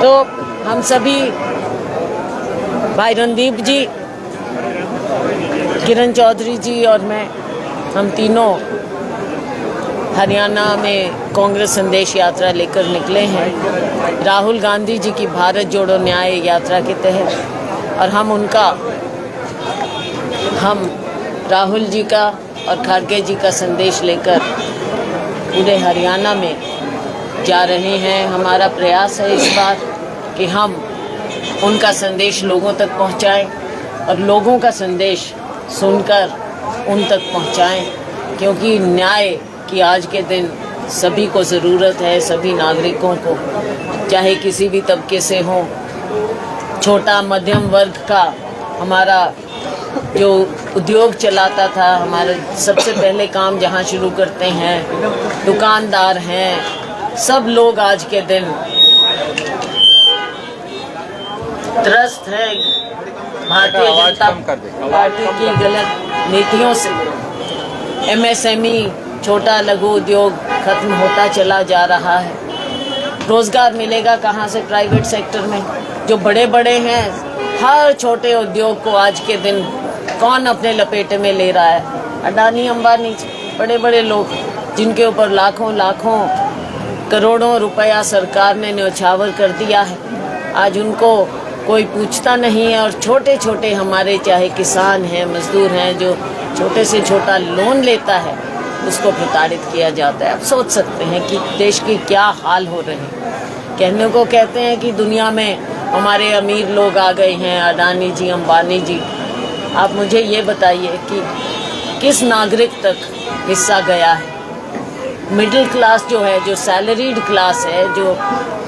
तो हम सभी भाई रणदीप जी, किरण चौधरी जी और मैं, हम तीनों हरियाणा में कांग्रेस संदेश यात्रा लेकर निकले हैं राहुल गांधी जी की भारत जोड़ो न्याय यात्रा के तहत। और हम राहुल जी का और खड़गे जी का संदेश लेकर पूरे हरियाणा में जा रहे हैं। हमारा प्रयास है इस बार कि हम उनका संदेश लोगों तक पहुंचाएं और लोगों का संदेश सुनकर उन तक पहुंचाएं, क्योंकि न्याय की आज के दिन सभी को ज़रूरत है, सभी नागरिकों को, चाहे किसी भी तबके से हो। छोटा मध्यम वर्ग का हमारा जो उद्योग चलाता था, हमारे सबसे पहले काम जहां शुरू करते हैं, दुकानदार हैं, सब लोग आज के दिन त्रस्त हैं भारतीय जनता पार्टी की गलत नीतियों से। एमएसएमई, छोटा लघु उद्योग खत्म होता चला जा रहा है। रोजगार मिलेगा कहाँ से प्राइवेट सेक्टर में? जो बड़े बड़े हैं, हर छोटे उद्योग को आज के दिन कौन अपने लपेटे में ले रहा है? अडानी, अंबानी, बड़े बड़े लोग, जिनके ऊपर लाखों लाखों करोड़ों रुपया सरकार ने न्यौछावर कर दिया है। आज उनको कोई पूछता नहीं है। और छोटे छोटे हमारे चाहे किसान हैं, मजदूर हैं, जो छोटे से छोटा लोन लेता है, उसको प्रताड़ित किया जाता है। आप सोच सकते हैं कि देश की क्या हाल हो रहे हैं। कहने को कहते हैं कि दुनिया में हमारे अमीर लोग आ गए हैं, अडानी जी, अंबानी जी। आप मुझे ये बताइए कि किस नागरिक तक हिस्सा गया है? मिडिल क्लास जो है, जो सैलरीड क्लास है, जो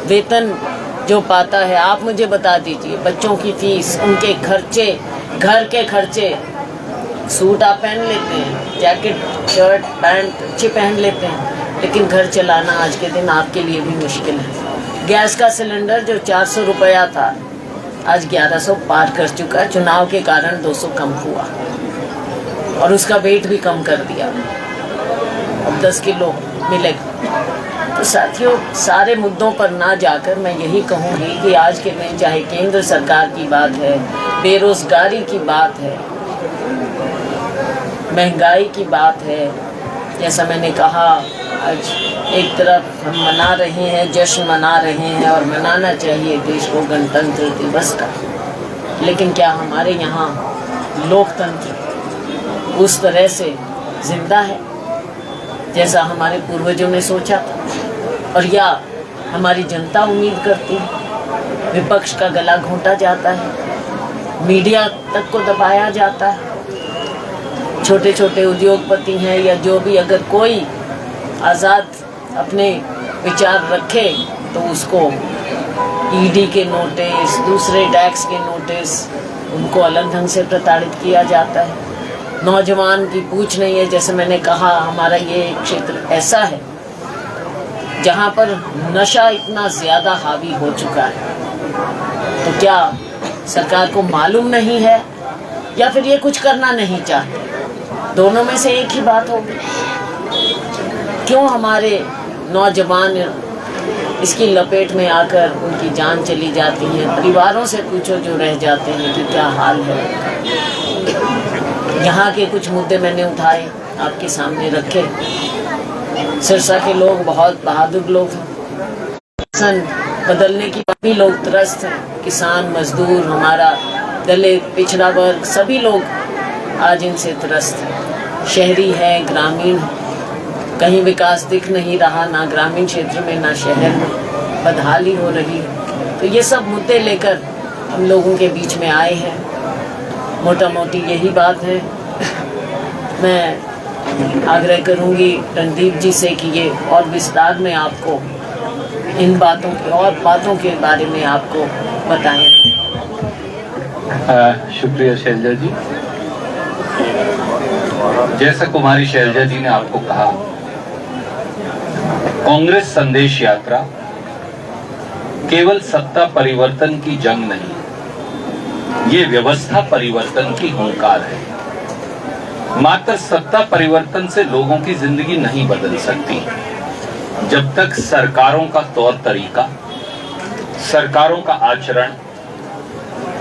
वेतन जो पाता है, आप मुझे बता दीजिए, बच्चों की फीस, उनके खर्चे, घर के खर्चे। सूट आप पहन लेते हैं, जैकेट, शर्ट, पैंट अच्छे पहन लेते हैं, लेकिन घर चलाना आज के दिन आपके लिए भी मुश्किल है। गैस का सिलेंडर जो 400 रुपया था, आज 1100 पार कर चुका है। चुनाव के कारण 200 कम हुआ और उसका वेट भी कम कर दिया, अब 10 किलो मिलेगा। तो साथियों, सारे मुद्दों पर ना जाकर मैं यही कहूँगी कि आज के दिन चाहे केंद्र सरकार की बात है, बेरोजगारी की बात है, महंगाई की बात है, जैसा मैंने कहा, आज एक तरफ हम मना रहे हैं, जश्न मना रहे हैं और मनाना चाहिए देश को गणतंत्र दिवस का, लेकिन क्या हमारे यहाँ लोकतंत्र उस तरह से जिंदा है जैसा हमारे पूर्वजों ने सोचा था? और या हमारी जनता उम्मीद करती है? विपक्ष का गला घोंटा जाता है, मीडिया तक को दबाया जाता है। छोटे छोटे उद्योगपति हैं या जो भी, अगर कोई आज़ाद अपने विचार रखे तो उसको ईडी के नोटिस, दूसरे टैक्स के नोटिस, उनको अलग ढंग से प्रताड़ित किया जाता है। नौजवान की पूछ नहीं है। जैसे मैंने कहा, हमारा ये क्षेत्र ऐसा है जहाँ पर नशा इतना ज़्यादा हावी हो चुका है। तो क्या सरकार को मालूम नहीं है या फिर ये कुछ करना नहीं चाहते? दोनों में से एक ही बात होगी। क्यों हमारे नौजवान इसकी लपेट में आकर उनकी जान चली जाती है? परिवारों से पूछो जो रह जाते हैं कि क्या हाल है। यहाँ के कुछ मुद्दे मैंने उठाए, आपके सामने रखे। सिरसा के लोग बहुत बहादुर लोग हैं, सन बदलने की भी लोग त्रस्त हैं। किसान, मजदूर, हमारा दलित, पिछड़ा वर्ग, सभी लोग आज इनसे त्रस्त हैं। शहरी है, ग्रामीण है, कहीं विकास दिख नहीं रहा, ना ग्रामीण क्षेत्र में ना शहर में, बदहाली हो रही है। तो ये सब मुद्दे लेकर हम लोगों के बीच में आए हैं। मोटा मोटी यही बात है। मैं आग्रह करूंगी रणदीप जी से कि ये और विस्तार में आपको इन बातों के बारे में आपको बताएं। शुक्रिया शैलजा जी। जैसा कुमारी शैलजा जी ने आपको कहा, कांग्रेस संदेश यात्रा केवल सत्ता परिवर्तन की जंग नहीं, ये व्यवस्था परिवर्तन की हुंकार है। मात्र सत्ता परिवर्तन से लोगों की जिंदगी नहीं बदल सकती। जब तक सरकारों का तौर तरीका, सरकारों का आचरण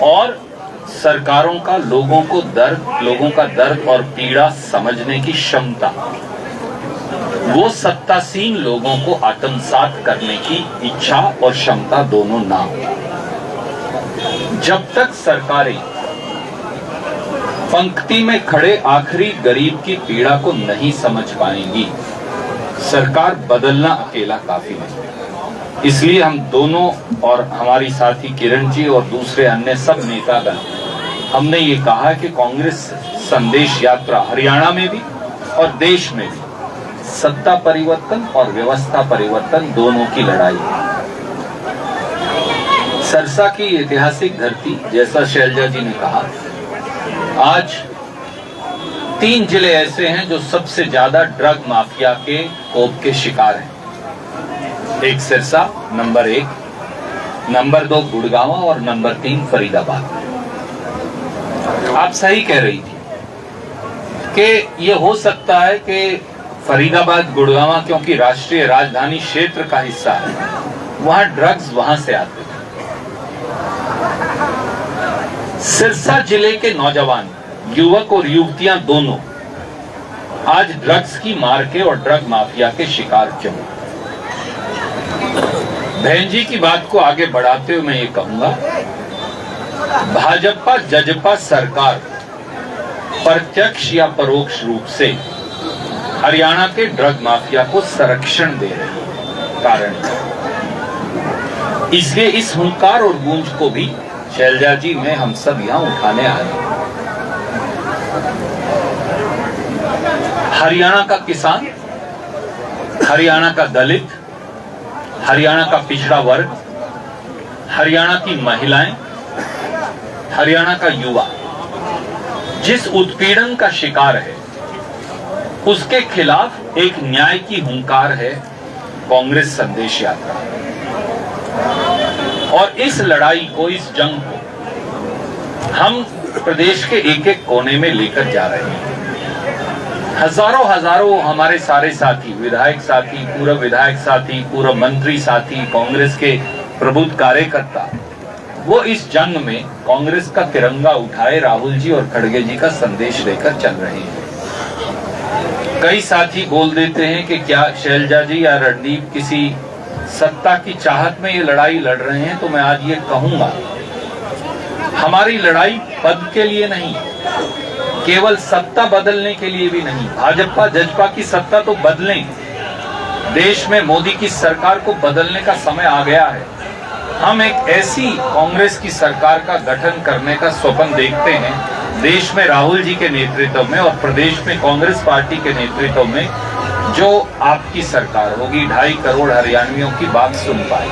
और सरकारों का लोगों का दर्द और पीड़ा समझने की क्षमता, वो सत्तासीन लोगों को आत्मसात करने की इच्छा और क्षमता दोनों ना हो, जब तक सरकारें पंक्ति में खड़े आखिरी गरीब की पीड़ा को नहीं समझ पाएंगी, सरकार बदलना अकेला काफी नहीं। इसलिए हम दोनों और हमारी साथी किरण जी और दूसरे अन्य सब नेतागण, हमने ये कहा कि कांग्रेस संदेश यात्रा हरियाणा में भी और देश में भी सत्ता परिवर्तन और व्यवस्था परिवर्तन दोनों की लड़ाई है। सरसा की ऐतिहासिक धरती, जैसा शैलजा जी ने कहा, आज 3 जिले ऐसे हैं जो सबसे ज्यादा ड्रग माफिया के कोप के शिकार हैं। एक सिरसा नंबर 1, नंबर 2 गुड़गांव और नंबर 3 फरीदाबाद। आप सही कह रही थी कि ये हो सकता है कि फरीदाबाद गुड़गांव क्योंकि राष्ट्रीय राजधानी क्षेत्र का हिस्सा है, वहां ड्रग्स वहां से आते थे। सिरसा जिले के नौजवान, युवक और युवतियां दोनों आज ड्रग्स की मार के और ड्रग माफिया के शिकार क्यों? बहन जी की बात को आगे बढ़ाते हुए मैं ये कहूंगा, भाजपा जजपा सरकार प्रत्यक्ष या परोक्ष रूप से हरियाणा के ड्रग माफिया को संरक्षण दे रही है। कारण इसलिए इस हुंकार और गूंज को भी शैलजा जी में हम सब यहां उठाने आए। हरियाणा का किसान, हरियाणा का दलित, हरियाणा का पिछड़ा वर्ग, हरियाणा की महिलाएं, हरियाणा का युवा जिस उत्पीड़न का शिकार है, उसके खिलाफ एक न्याय की हुंकार है कांग्रेस संदेश यात्रा। और इस लड़ाई को, इस जंग को हम प्रदेश के एक एक कोने में लेकर जा रहे हैं। हजारों हमारे सारे साथी, विधायक साथी, पूर्व विधायक साथी, पूर्व मंत्री साथी, कांग्रेस के प्रबुद्ध कार्यकर्ता, वो इस जंग में कांग्रेस का तिरंगा उठाए राहुल जी और खड़गे जी का संदेश लेकर चल रहे हैं। कई साथी बोल देते हैं कि क्या शैलजा जी या रणदीप किसी सत्ता की चाहत में ये लड़ाई लड़ रहे हैं, तो मैं आज ये कहूंगा, हमारी लड़ाई पद के लिए नहीं, केवल सत्ता बदलने के लिए भी नहीं। भाजपा जजपा की सत्ता तो बदलें, देश में मोदी की सरकार को बदलने का समय आ गया है। हम एक ऐसी कांग्रेस की सरकार का गठन करने का स्वप्न देखते हैं, देश में राहुल जी के नेतृत्व में और प्रदेश में कांग्रेस पार्टी के नेतृत्व में, जो आपकी सरकार होगी 2.5 करोड़ हरियाणवियों की बात सुन पाए।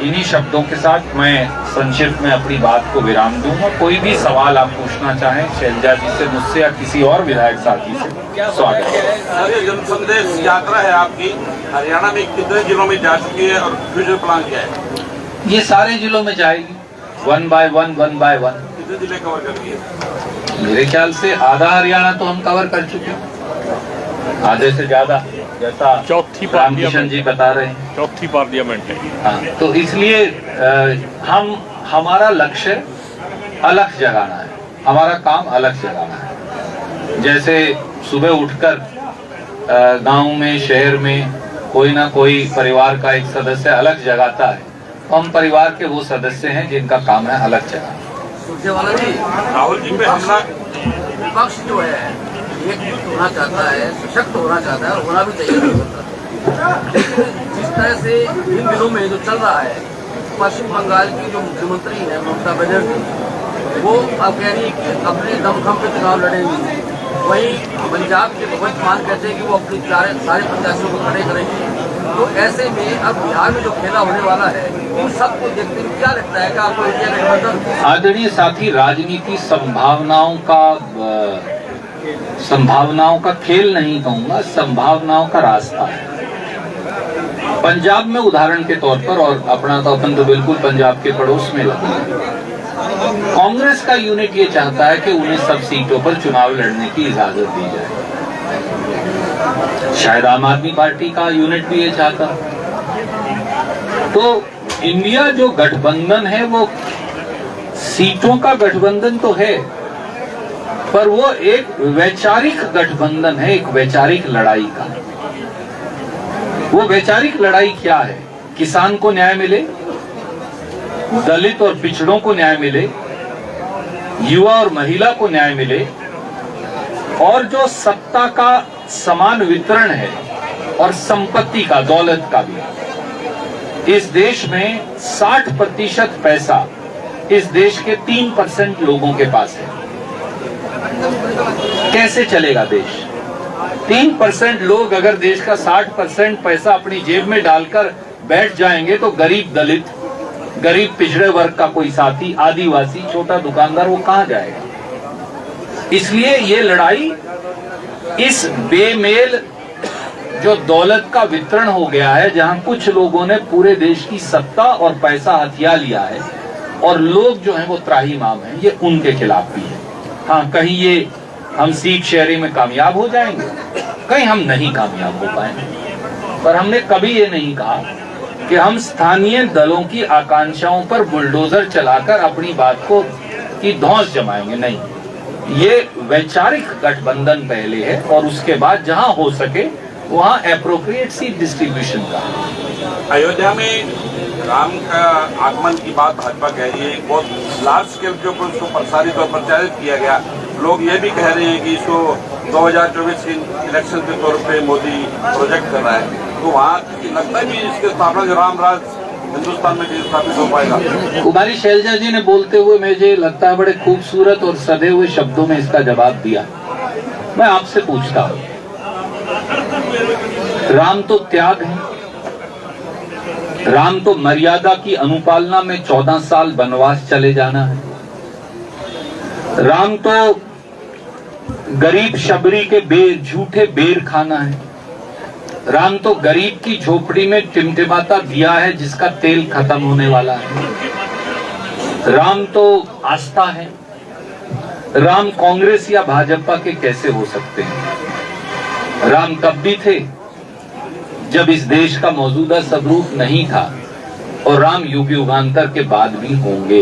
इन्हीं शब्दों के साथ मैं संक्षिप्त में अपनी बात को विराम दूंगा। कोई भी सवाल आप पूछना चाहें शैलजा जी से, मुझसे या किसी और विधायक साथी से, स्वागत है। जनसंदेश यात्रा है आपकी, हरियाणा में कितने जिलों में जा चुकी है और फ्यूचर प्लान क्या है? ये सारे जिलों में जाएगी, 1 by 1 कितने जिले कवर कर दिए? मेरे ख्याल से आधा हरियाणा तो हम कवर कर चुके हैं, आधे से ज्यादा, जैसा चौथी रामकिशन जी बता रहे हैं। चौथी पार्लियामेंट है। हाँ, तो इसलिए हमारा लक्ष्य अलग जगाना है, हमारा काम अलग जगाना है। जैसे सुबह उठकर गांव में, शहर में कोई ना कोई परिवार का एक सदस्य अलग जगाता है, तो हम परिवार के वो सदस्य हैं जिनका काम है अलग जगाना। राहुल जी पे हमला, विपक्ष जो है एक होना चाहता है, सशक्त होना चाहता है, होना भी चाहिए। लेकिन जिस तरह से इन दिनों में जो चल रहा है, पश्चिम बंगाल की जो मुख्यमंत्री है ममता बनर्जी, वो अब कह रही है कि अपने दमखम पे चुनाव लड़ेंगे। वहीं पंजाब के भगवंत मान कहते हैं कि वो अपने सारे प्रत्याशियों को खड़े करेंगे। तो ऐसे में अब बिहार में जो खेला होने वाला है, उन सबको देखते हुए क्या लगता है कि आपको इंडिया गठबंधन? आदरणीय साथी, राजनीति संभावनाओं का खेल नहीं कहूंगा, संभावनाओं का रास्ता है। पंजाब में उदाहरण के तौर पर, और अपना तो अपन तो बिल्कुल पंजाब के पड़ोस में लगा, कांग्रेस का यूनिट ये चाहता है कि उन्हें सब सीटों पर चुनाव लड़ने की इजाजत दी जाए। शायद आम आदमी पार्टी का यूनिट भी ये चाहता। तो इंडिया जो गठबंधन है वो सीटों का गठबंधन तो है, पर वो एक वैचारिक गठबंधन है, एक वैचारिक लड़ाई का। वो वैचारिक लड़ाई क्या है? किसान को न्याय मिले, दलित और पिछड़ों को न्याय मिले, युवा और महिला को न्याय मिले, और जो सत्ता का समान वितरण है और संपत्ति का, दौलत का भी। इस देश में 60% पैसा इस देश के 3% लोगों के पास है। कैसे चलेगा देश? 3% लोग अगर देश का 60% पैसा अपनी जेब में डालकर बैठ जाएंगे तो गरीब दलित, गरीब पिछड़े वर्ग का कोई साथी, आदिवासी, छोटा दुकानदार, वो कहां जाएगा? इसलिए ये लड़ाई इस बेमेल जो दौलत का वितरण हो गया है, जहां कुछ लोगों ने पूरे देश की सत्ता और पैसा हथिया लिया है और लोग जो हैं वो त्राहिमाम हैं, ये उनके खिलाफ भी है। हाँ, कहीं ये हम सीट शेयरिंग में कामयाब हो जाएंगे, कहीं हम नहीं कामयाब हो पाएंगे, पर हमने कभी ये नहीं कहा कि हम स्थानीय दलों की आकांक्षाओं पर बुलडोजर चलाकर अपनी बात को की धौंस जमाएंगे। नहीं, ये वैचारिक गठबंधन पहले है और उसके बाद जहां हो सके वहां एप्रोप्रिएट सीट डिस्ट्रीब्यूशन का। अयोध्या में राम का आगमन की बात भाजपा कह रही है, बहुत लार्ज स्केल के ऊपर उसको प्रसारित और प्रचारित किया गया। लोग ये भी कह रहे हैं कि इसको 2024 के इलेक्शन के तौर पे मोदी प्रोजेक्ट कर रहा है, तो वहाँ लगता है कि इसके स्थापना जो राम राज हिंदुस्तान में स्थापित हो पाएगा। कुमारी शैलजा जी ने बोलते हुए मुझे लगता है बड़े खूबसूरत और सधे हुए शब्दों में इसका जवाब दिया। मैं आपसे पूछता हूँ, राम तो त्याग है, राम तो मर्यादा की अनुपालना में 14 साल वनवास चले जाना है, राम तो गरीब शबरी के झूठे बेर खाना है, राम तो गरीब की झोपड़ी में टिमटिमाता दिया है जिसका तेल खत्म होने वाला है, राम तो आस्था है। राम कांग्रेस या भाजपा के कैसे हो सकते हैं? राम तब भी थे जब इस देश का मौजूदा स्वरूप नहीं था, और राम युग युगांतर के बाद भी होंगे।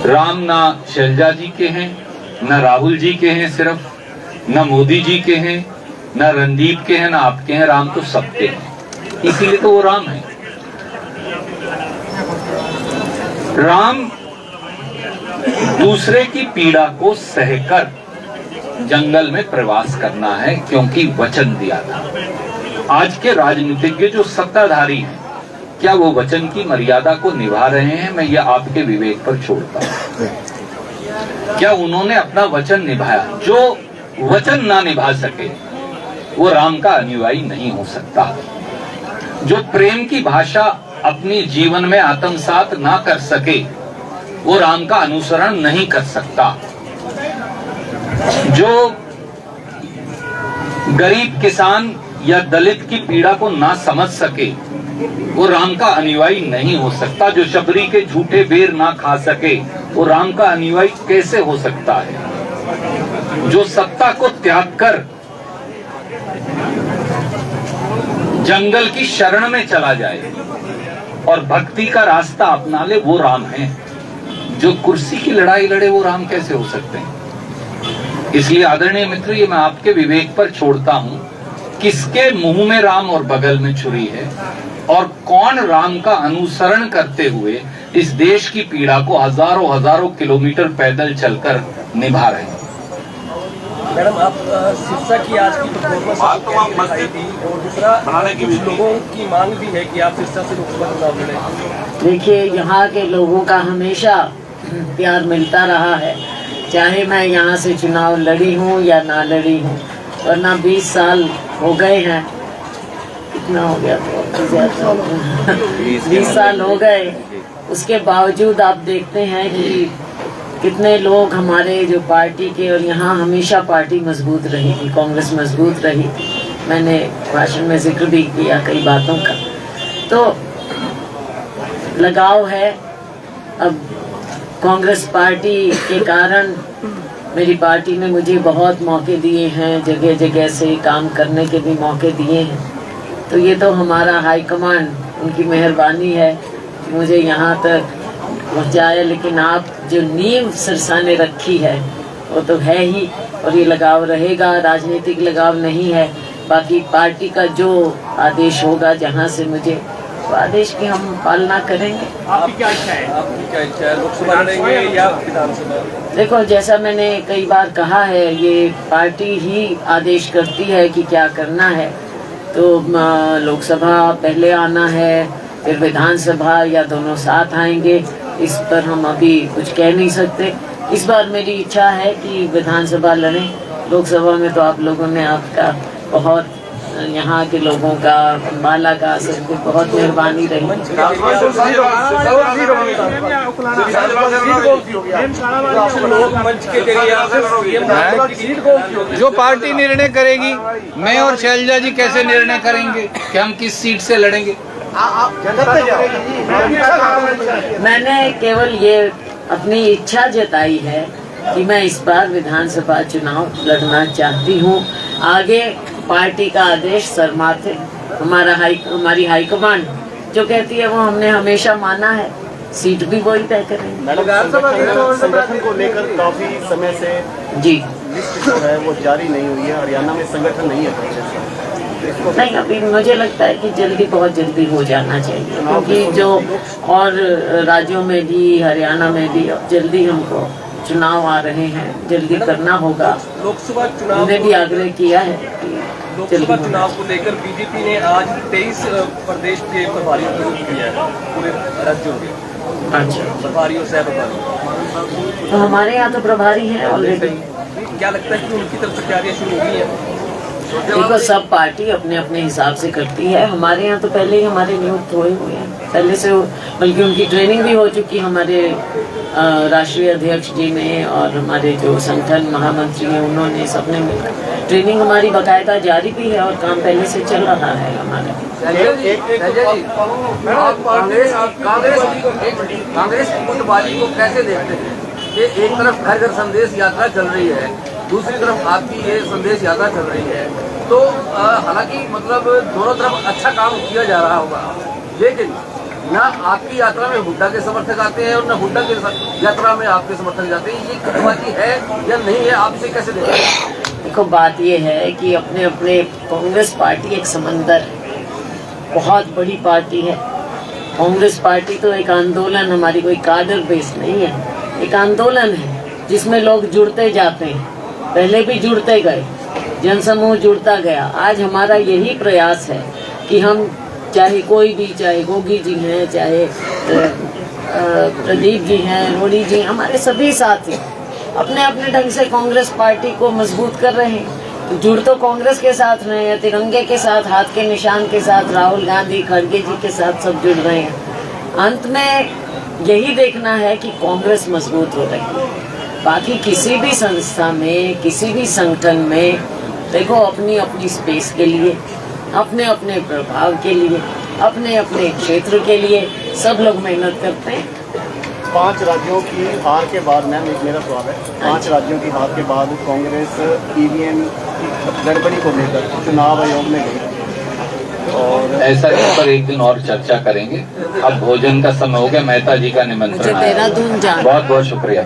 राम ना शैलजा जी के हैं, ना राहुल जी के हैं सिर्फ, ना मोदी जी के हैं, ना रणदीप के हैं, ना आपके हैं। राम तो सबके हैं, इसीलिए तो वो राम है। राम दूसरे की पीड़ा को सहकर जंगल में प्रवास करना है, क्योंकि वचन दिया था। आज के राजनीतिज्ञ जो सत्ताधारी हैं, क्या वो वचन की मर्यादा को निभा रहे हैं? मैं ये आपके विवेक पर छोड़ता हूं। क्या उन्होंने अपना वचन निभाया? जो वचन ना निभा सके वो राम का अनुयायी नहीं हो सकता। जो प्रेम की भाषा अपनी जीवन में आत्मसात ना कर सके वो राम का अनुसरण नहीं कर सकता। जो गरीब किसान या दलित की पीड़ा को ना समझ सके वो राम का अनुयायी नहीं हो सकता। जो शबरी के झूठे बेर ना खा सके वो राम का अनुयायी कैसे हो सकता है? जो सत्ता को त्याग कर जंगल की शरण में चला जाए और भक्ति का रास्ता अपना ले, वो राम है। जो कुर्सी की लड़ाई लड़े वो राम कैसे हो सकते हैं? इसलिए आदरणीय मित्र, ये मैं आपके विवेक पर छोड़ता हूं, किसके मुंह में राम और बगल में छुरी है, और कौन राम का अनुसरण करते हुए इस देश की पीड़ा को हजारों हजारों किलोमीटर पैदल चलकर निभा रहे हैं। मैडम, आप सिरसा की आज की परफॉर्मेंस आई थी, और दूसरा लोगों की मांग भी है कि आप सिरसा से लोकसभा चुनाव लड़ें। देखिए, यहाँ के लोगों का हमेशा प्यार मिलता रहा है, चाहे मैं यहाँ से चुनाव लड़ी हूँ या ना लड़ी हूँ, वरना 20 साल हो गए हैं। कितना हो गया? 20 साल हो गए। उसके बावजूद आप देखते हैं कि कितने लोग हमारे जो पार्टी के, और यहाँ हमेशा पार्टी मजबूत रही थी, कांग्रेस मजबूत रही थी। मैंने भाषण में जिक्र भी किया कई बातों का। तो लगाव है। अब कांग्रेस पार्टी के कारण मेरी पार्टी ने मुझे बहुत मौके दिए हैं, जगह जगह से काम करने के भी मौके दिए हैं। तो ये तो हमारा हाईकमांड, उनकी मेहरबानी है कि मुझे यहाँ तक पहुँचाया। लेकिन आप जो नींव सिरसा ने रखी है वो तो है ही, और ये लगाव रहेगा, राजनीतिक लगाव नहीं है। बाकी पार्टी का जो आदेश होगा जहाँ से मुझे, तो आदेश की हम पालना करेंगे। आपकी क्या इच्छा है? आपकी क्या इच्छा है, लोकसभा लड़ेंगे या विधानसभा? देखो, जैसा मैंने कई बार कहा है, ये पार्टी ही आदेश करती है कि क्या करना है। तो लोकसभा पहले आना है, फिर विधानसभा, या दोनों साथ आएंगे, इस पर हम अभी कुछ कह नहीं सकते। इस बार मेरी इच्छा है कि विधानसभा लड़ें। लोकसभा में तो आप लोगों ने, आपका बहुत, यहाँ के लोगों का, माला का, सबकी बहुत मेहरबानी रही। जो पार्टी निर्णय करेगी, मैं और शैलजा जी कैसे निर्णय करेंगे कि हम किस सीट से लड़ेंगे? मैंने केवल ये अपनी इच्छा जताई है कि मैं इस बार विधानसभा चुनाव लड़ना चाहती हूँ। आगे पार्टी का आदेश सरमाथे, हमारी हाईकमांड जो कहती है वो हमने हमेशा माना है। सीट भी वही तय करेंगे। संगठन को लेकर काफी समय से जी लिस्ट जो है वो जारी नहीं हुई है। हरियाणा में संगठन नहीं है, नहीं, अभी मुझे लगता है कि जल्दी, बहुत जल्दी हो जाना चाहिए, क्योंकि जो और राज्यों में भी, हरियाणा में भी जल्दी हमको चुनाव आ रहे हैं, जल्दी करना होगा। लोकसभा चुनाव ने भी आग्रह किया है कि लोकसभा चुनाव को लेकर बीजेपी ने आज 23 प्रदेश के प्रभारियों को नियुक्त किया है, पूरे राज्यों के। अच्छा, प्रभारी और सह प्रभारी। तो हमारे यहाँ तो प्रभारी हैं ऑलरेडी। क्या लगता है कि उनकी तरफ से तैयारियां शुरू हो गई हैं? देखो, सब पार्टी अपने अपने हिसाब से करती है। हमारे यहाँ तो पहले ही हमारे नियुक्त हुए हैं, पहले से, बल्कि उनकी ट्रेनिंग भी हो चुकी हमारे राष्ट्रीय अध्यक्ष जी ने, और हमारे जो संगठन महामंत्री हैं उन्होंने, सबने मिलकर ट्रेनिंग हमारी बाकायदा जारी भी है, और काम पहले से चल रहा है हमारा। कांग्रेस की गुटबाजी को कैसे देखते हैं कि एक तरफ घर घर संदेश यात्रा चल रही है, दूसरी तरफ आपकी ये संदेश यात्रा चल रही है, तो हालांकि मतलब दोनों तरफ अच्छा काम किया जा रहा होगा, लेकिन ना आपकी यात्रा में हुड्डा के समर्थक आते हैं और ना हुड्डा के यात्रा में आपके समर्थक जाते हैं। ये गुटबाजी है या नहीं है, आप इसे कैसे देखते हैं? देखो, बात ये है कि अपने अपने, कांग्रेस पार्टी एक समंदर है, बहुत बड़ी पार्टी है। कांग्रेस पार्टी तो एक आंदोलन, हमारी कोई काडर बेस नहीं है, एक आंदोलन है जिसमें लोग जुड़ते जाते हैं। पहले भी जुड़ते गए, जनसमूह जुड़ता गया। आज हमारा यही प्रयास है कि हम, चाहे कोई भी, चाहे गोगी जी हैं, चाहे प्रदीप जी हैं, रोड़ी जी, हमारे सभी साथी अपने अपने ढंग से कांग्रेस पार्टी को मजबूत कर रहे हैं। तो जुड़ तो कांग्रेस के साथ रहे हैं, तिरंगे के साथ, हाथ के निशान के साथ, राहुल गांधी, खड़गे जी के साथ सब जुड़ रहे हैं। अंत में यही देखना है कि कांग्रेस मजबूत हो रही है। बाकी किसी भी संस्था में, किसी भी संगठन में, देखो, अपनी अपनी स्पेस के लिए, अपने अपने प्रभाव के लिए, अपने अपने क्षेत्र के लिए सब लोग मेहनत करते हैं। 5 राज्यों की हार के बाद, मैम एक मेरा सवाल है, 5 राज्यों की हार के बाद कांग्रेस ईवीएम की गड़बड़ी को लेकर चुनाव आयोग में गई, और ऐसा इस पर एक दिन और चर्चा करेंगे। अब भोजन का समय हो गया, मेहता जी का निमंत्रण है। देहरादून जाना। बहुत बहुत शुक्रिया।